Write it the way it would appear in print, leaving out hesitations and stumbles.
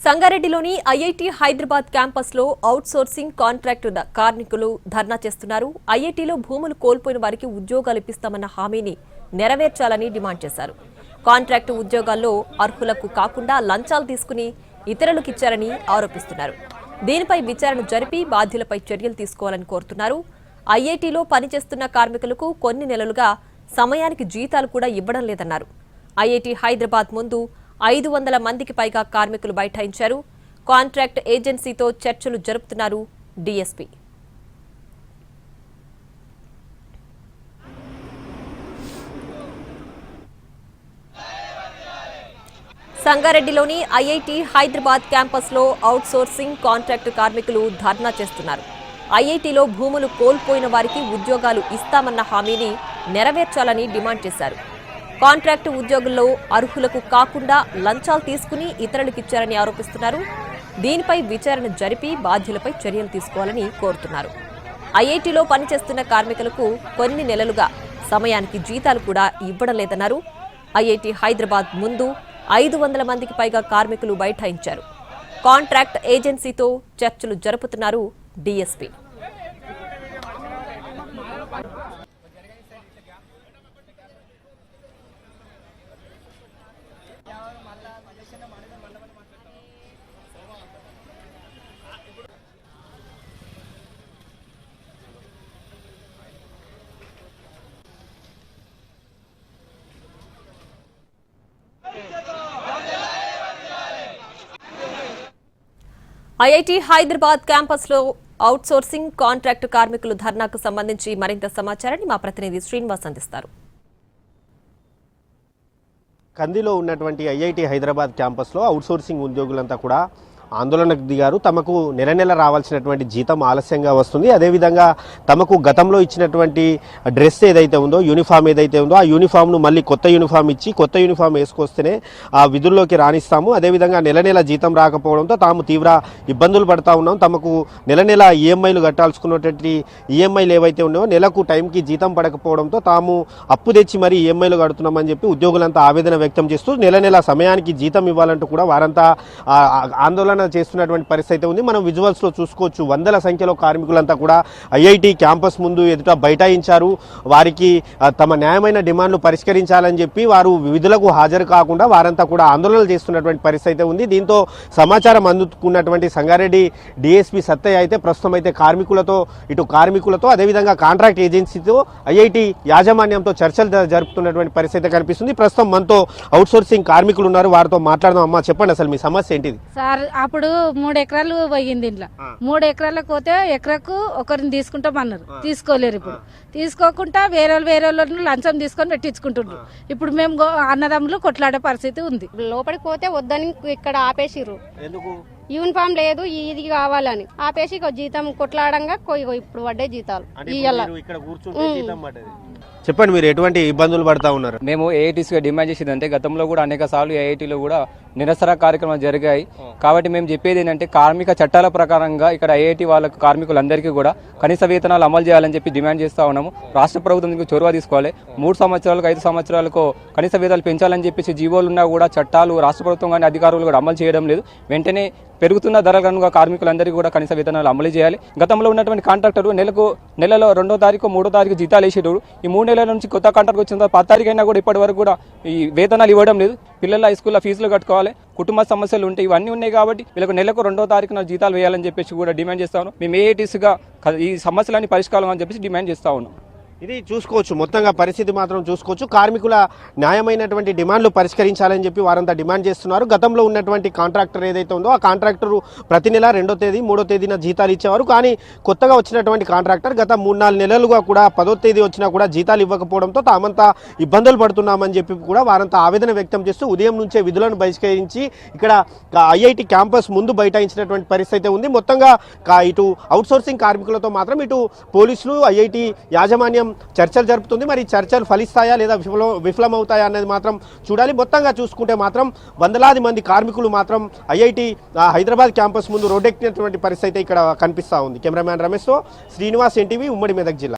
సంగారెడ్డిలోని IIT Hyderabad క్యాంపస్లో outsourcing contract కార్మికులు ధర్నా చేస్తున్నారు. ఐఐటిలో భూములు కోల్పోయిన వారికి ఉద్యోగాలు ఇప్పిస్తామన్న హామీని నెరవేర్చాలని డిమాండ్ చేశారు. కాంట్రాక్టు ఉద్యోగాల్లో అర్హులకు కాకుండా లంచాలు తీసుకుని ఇతరులకు ఇచ్చారని ఆరోపిస్తున్నారు. దీనిపై విచారణ జరిపి బాధ్యులపై చర్యలు తీసుకోవాలని కోరుతున్నారు. ఐఐటిలో పనిచేస్తున్న కార్మికులకు కొన్ని నెలలుగా సమయానికి జీతాలు కూడా ఇవ్వడం లేదన్నారు. ఐఐటి హైదరాబాద్ ముందు 500 మందికి పైగా కార్మికులు బైఠాయించారు. కాంట్రాక్ట్ ఏజెన్సీతో చర్చలు జరుపుతున్నారు డీఎస్పీ. సంగారెడ్డిలోని ఐఐటి హైదరాబాద్ క్యాంపస్లో అవుట్సోర్సింగ్ కాంట్రాక్టు కార్మికులు ధర్నా చేస్తున్నారు. ఐఐటిలో భూములు కోల్పోయిన వారికి ఉద్యోగాలు ఇస్తామన్న హామీని నెరవేర్చాలని డిమాండ్ చేశారు. కాంట్రాక్టు ఉద్యోగుల్లో అర్హులకు కాకుండా లంచాలు తీసుకుని ఇతరులకిచ్చారని ఆరోపిస్తున్నారు. దీనిపై విచారణ జరిపి బాధ్యులపై చర్యలు తీసుకోవాలని కోరుతున్నారు. ఐఐటిలో పనిచేస్తున్న కార్మికులకు కొన్ని నెలలుగా సమయానికి జీతాలు కూడా ఇవ్వడం లేదన్నారు. ఐఐటి హైదరాబాద్ ముందు 500 మందికి పైగా కార్మికులు బైఠాయించారు. కాంట్రాక్ట్ ఏజెన్సీతో చర్చలు జరుపుతున్నారు డీఎస్పీ. ఐఐటి హైదరాబాద్ క్యాంపస్లో అవుట్సోర్సింగ్ కాంట్రాక్టు కార్మికులు ధర్నాకు సంబంధించి మరింత సమాచారాన్ని మా ప్రతినిధి శ్రీనివాస్ అందిస్తారు. కందిలో ఉన్నటువంటి ఐఐటి హైదరాబాద్ క్యాంపస్లో అవుట్సోర్సింగ్ ఉద్యోగులంతా కూడా ఆందోళనకు దిగారు. తమకు నెల నెల రావాల్సినటువంటి జీతం ఆలస్యంగా వస్తుంది. అదేవిధంగా తమకు గతంలో ఇచ్చినటువంటి డ్రెస్ ఏదైతే ఉందో, యూనిఫామ్ ఏదైతే ఉందో, ఆ యూనిఫామ్ను మళ్ళీ కొత్త యూనిఫామ్ ఇచ్చి కొత్త యూనిఫామ్ వేసుకొస్తేనే ఆ విధుల్లోకి రాణిస్తాము. అదేవిధంగా నెల నెల జీతం రాకపోవడంతో తాము తీవ్ర ఇబ్బందులు పడతా ఉన్నాం. తమకు నెల నెల ఈఎంఐలు కట్టాల్సుకున్నటువంటి ఈఎంఐలు ఏవైతే ఉన్నాయో నెలకు టైంకి జీతం పడకపోవడంతో తాము అప్పు తెచ్చి మరీ ఈఎంఐలు కడుతున్నామని చెప్పి ఉద్యోగులంతా ఆవేదన వ్యక్తం చేస్తూ నెల నెల సమయానికి జీతం ఇవ్వాలంటూ కూడా వారంతా ఆందోళన చేస్తున్నటువంటి పరిస్థితి ఉంది. మనం విజువల్స్ లో చూసుకోవచ్చు. వందల సంఖ్యలో కార్మికులంతా కూడా ఐఐటి క్యాంపస్ ముందు ఎదుట బైఠాయించారు. వారికి తమ న్యాయమైన డిమాండ్లు పరిష్కరించాలని చెప్పి వారు విధులకు హాజరు కాకుండా వారంతా కూడా ఆందోళనలు చేస్తున్నటువంటి పరిస్థితి ఉంది. దీంతో సమాచారం అందుకున్నటువంటి సంగారెడ్డి డీఎస్పీ సత్తయ్య అయితే ప్రస్తుతం అయితే కార్మికులతో అదేవిధంగా కాంట్రాక్ట్ ఏజెన్సీతో ఐఐటి యాజమాన్యంతో చర్చలు జరుపుతున్నటువంటి పరిస్థితి కనిపిస్తుంది. ప్రస్తుతం మనతో అవుట్సోర్సింగ్ కార్మికులు ఉన్నారు. వారితో మాట్లాడదాం. అమ్మా, చెప్పండి, అసలు మీ సమస్య ఏంటిది? సార్, అప్పుడు 3 ఎకరాలు పోయింది. ఇంట్లో 3 ఎకరాలకు పోతే ఎకరకు ఒకరిని తీసుకుంటామన్నారు. తీసుకోలేరు. ఇప్పుడు తీసుకోకుండా వేరే వాళ్ళని లంచం తీసుకొని పెట్టించుకుంటుండ్రు. ఇప్పుడు మేము అన్నదమ్ములు కొట్లాడే పరిస్థితి ఉంది. లోపలికి పోతే వద్దని ఇక్కడ ఆపేసిర్రు. యూనిఫామ్ లేదు, ఇది కావాలని ఆపేసి జీతం కొట్లాడంగా ఇప్పుడు పడ్డే జీతాలు చెప్పండి, మీరు ఎటువంటి ఇబ్బందులు పడతా ఉన్నారు? మేము ఏఐటీసీగా డిమాండ్ చేసేదంటే గతంలో కూడా అనేక సార్లు ఏఐటీలో కూడా నిరసన కార్యక్రమాలు జరిగాయి. కాబట్టి మేము చెప్పేది ఏంటంటే కార్మిక చట్టాల ప్రకారంగా ఇక్కడ ఐఐటీ వాళ్ళకు కార్మికులందరికీ కూడా కనీస వేతనాలు అమలు చేయాలని చెప్పి డిమాండ్ చేస్తా ఉన్నాము. రాష్ట్ర ప్రభుత్వం దీనికి చొరవ తీసుకోవాలి. 3 సంవత్సరాలకు 5 సంవత్సరాలకు కనీస వేతనాలు పెంచాలని చెప్పేసి జీవోలు ఉన్నా కూడా చట్టాలు రాష్ట్ర ప్రభుత్వం కానీ అధికారులు కూడా అమలు చేయడం లేదు. వెంటనే పెరుగుతున్న ధరలను కార్మికులందరికీ కూడా కనీస వేతనాలు అమలు చేయాలి. గతంలో ఉన్నటువంటి కాంట్రాక్టర్ నెలలో 2వ తారీఖు 3వ తారీఖు జీతాలు వేసేటప్పుడు ఈ 3 నెలల నుంచి కొత్త కాంట్రాక్ట్ వచ్చిన తర్వాత 10 తారీఖు అయినా కూడా ఇప్పటి వరకు కూడా ఈ వేతనాలు ఇవ్వడం లేదు. పిల్లల హై స్కూల్లో ఫీజులు కట్టుకోవాలి, కుటుంబ సమస్యలు ఉంటాయి, ఇవన్నీ ఉన్నాయి. కాబట్టి వీళ్ళకు నెలకు 2వ తారీఖున జీతాలు వేయాలని చెప్పేసి కూడా డిమాండ్ చేస్తా ఉన్నాం. మేము ఏఐటీసీగా ఈ సమస్యలన్నీ పరిష్కారం అని చెప్పేసి డిమాండ్ చేస్తా ఉన్నాం. ఇది చూసుకోవచ్చు, మొత్తంగా పరిస్థితి మాత్రం చూసుకోవచ్చు. కార్మికుల న్యాయమైనటువంటి డిమాండ్లు పరిష్కరించాలని చెప్పి వారంతా డిమాండ్ చేస్తున్నారు. గతంలో ఉన్నటువంటి కాంట్రాక్టర్ ఏదైతే ఉందో ఆ కాంట్రాక్టర్ ప్రతి నెల 2వ తేదీ 3వ తేదీన జీతాలు ఇచ్చేవారు. కానీ కొత్తగా వచ్చినటువంటి కాంట్రాక్టర్ గత 3-4 నెలలుగా కూడా 10వ తేదీ వచ్చినా కూడా జీతాలు ఇవ్వకపోవడంతో తామంతా ఇబ్బందులు పడుతున్నామని చెప్పి కూడా వారంతా ఆవేదన వ్యక్తం చేస్తూ ఉదయం నుంచే విధులను బహిష్కరించి ఇక్కడ ఐఐటి క్యాంపస్ ముందు బైఠాయించినటువంటి పరిస్థితి ఉంది. మొత్తంగా ఇటు అవుట్సోర్సింగ్ కార్మికులతో మాత్రం ఇటు పోలీసులు ఐఐటి యాజమాన్యం చర్చలు జరుపుతుంది. మరి చర్చలు ఫలిస్తాయా లేదా విఫలమవుతాయా అనేది మాత్రం చూడాలి. మొత్తంగా చూసుకుంటే మాత్రం వందలాది మంది కార్మికులు మాత్రం ఐఐటి హైదరాబాద్ క్యాంపస్ ముందు రోడ్డెక్కినటువంటి పరిస్థితి ఇక్కడ కనిపిస్తూ ఉంది. కెమెరామ్యాన్ రమేష్తో శ్రీనివాస్, ఎన్టీవీ, ఉమ్మడి మెదక్ జిల్లా.